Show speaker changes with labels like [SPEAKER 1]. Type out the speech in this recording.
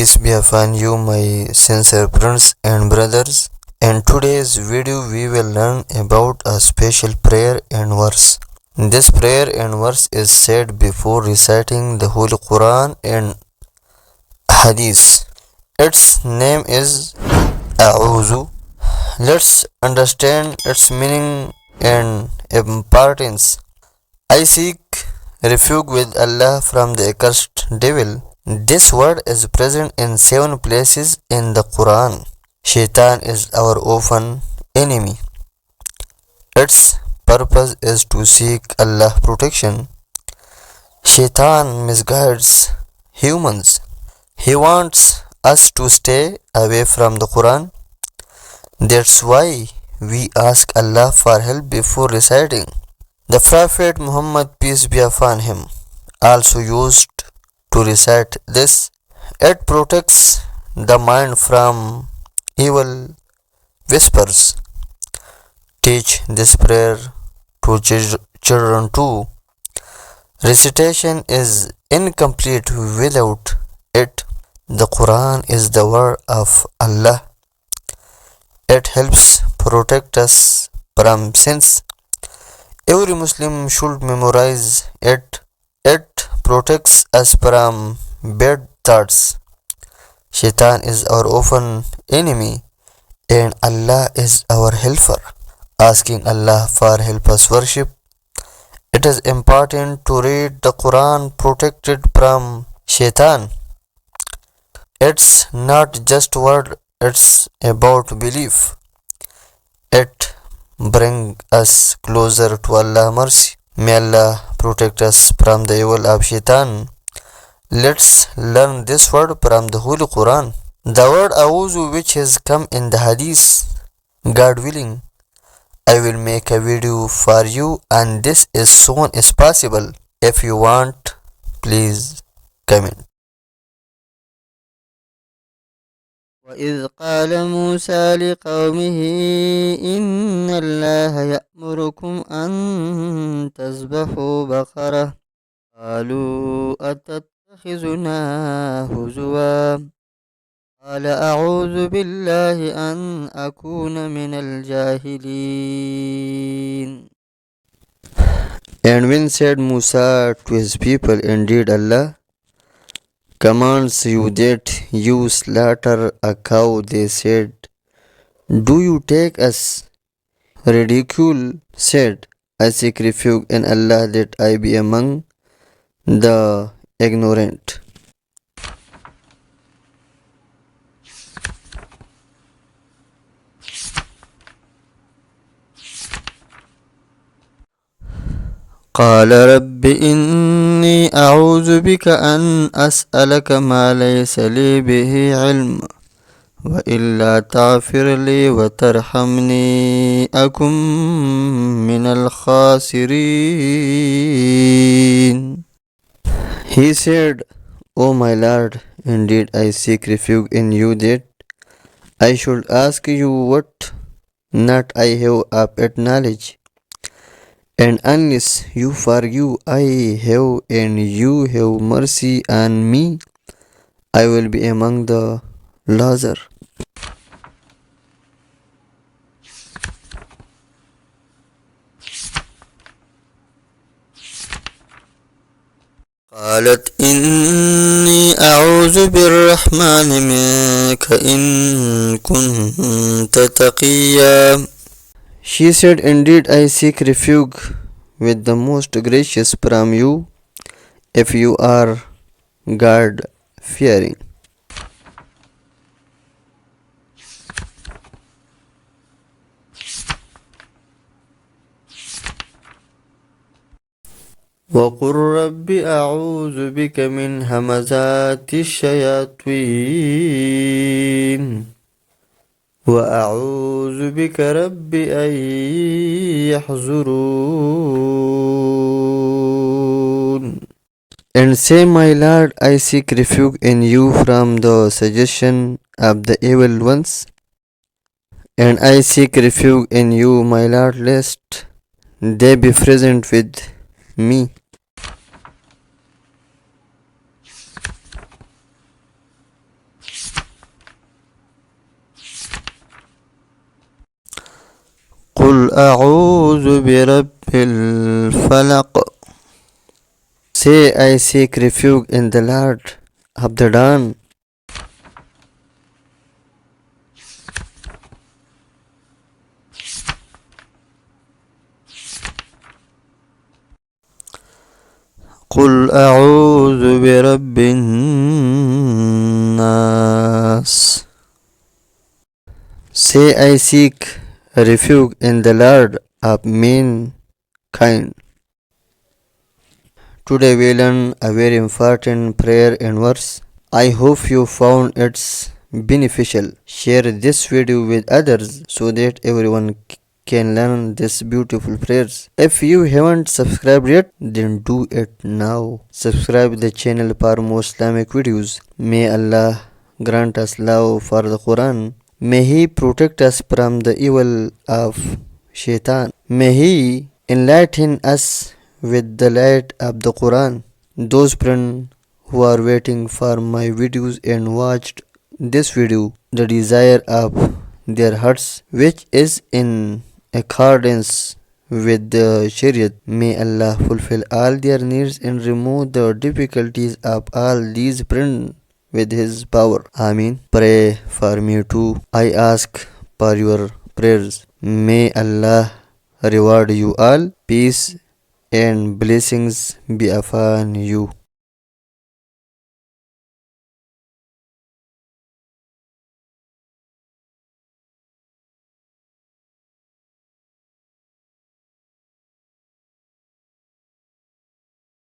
[SPEAKER 1] Peace be upon you, my sincere friends and brothers. In today's video, we will learn about a special prayer and verse. This prayer and verse is said before reciting the Holy Quran and Hadiths. Its name is A'udhu. Let's understand its meaning and importance. I seek refuge with Allah from the accursed devil. This word is present in 7 places in the Quran. Shaitan is our open enemy. Its purpose is to seek Allah's protection. Shaitan misguides humans. He wants us to stay away from the Quran. That's why we ask Allah for help before reciting. The Prophet Muhammad, peace be upon him, also used to recite this. It protects the mind from evil whispers. Teach this prayer to children too. Recitation is incomplete without it. The Quran is the word of Allah. It helps protect us from sins. Every Muslim should memorize it. It protects us from bad thoughts. Shaitan is our open enemy and Allah is our helper. Asking Allah for help us worship. It is important to read the Quran protected from Shaitan. It's not just word, it's about belief. It brings us closer to Allah's mercy. May Allah protect us from the evil of Shaitan. Let's learn this word from the Holy Quran. The word A'udhu, which has come in the Hadiths, God willing, I will make a video for you and this as soon as possible. If you want, please comment.
[SPEAKER 2] وإذ قال موسى لقومه إن الله يأمركم أن تذبحوا بقرة قالوا أتتخذنا هزوا قال أعوذ بالله أن أكون من الجاهلين.
[SPEAKER 1] And when said Musa to his people, indeed Allah commands you that you slaughter a cow, they said, do you take us ridicule? Said, I seek refuge in Allah that I be among the ignorant.
[SPEAKER 2] قال رب إني أعوذ بك أن أسألك ما ليس لي به علم وإلا تغفر لي وترحمني أكن من الخاسرين.
[SPEAKER 1] He said, O my Lord, indeed I seek refuge in you that I should ask you what not I have of knowledge. And unless you forgive, I have, and you have mercy on me, I will be among the loser.
[SPEAKER 2] قالت إني أعوذ بالرحمن منك إن كنت تقيا.
[SPEAKER 1] She said, indeed I seek refuge with the most gracious from you, if you are God fearing.
[SPEAKER 2] وقل رب أعوذ بك من همزات الشياطين وأعوذ بك رب أن يحضرون.
[SPEAKER 1] And say, my Lord, I seek refuge in you from the suggestion of the evil ones. And I seek refuge in you, my Lord, lest they be present with me.
[SPEAKER 2] قل أعوذ برب الفلق.
[SPEAKER 1] Say, I seek refuge in the Lord of the dawn.
[SPEAKER 2] قل أعوذ برب الناس.
[SPEAKER 1] Say, I seek refuge in the Lord of mankind. Today we learn a very important prayer and verse. I hope you found it beneficial. Share this video with others so that everyone can learn these beautiful prayers. If you haven't subscribed yet, then do it now. Subscribe the channel for more Islamic videos. May Allah grant us love for the Quran. May He protect us from the evil of Shaitan. May He enlighten us with the light of the Quran. Those friends who are waiting for my videos and watched this video, the desire of their hearts, which is in accordance with the Shariat, may Allah fulfill all their needs and remove the difficulties of all these friends with His power. Amin. Pray for me too. I ask for your prayers. May Allah reward you all. Peace and blessings be upon you.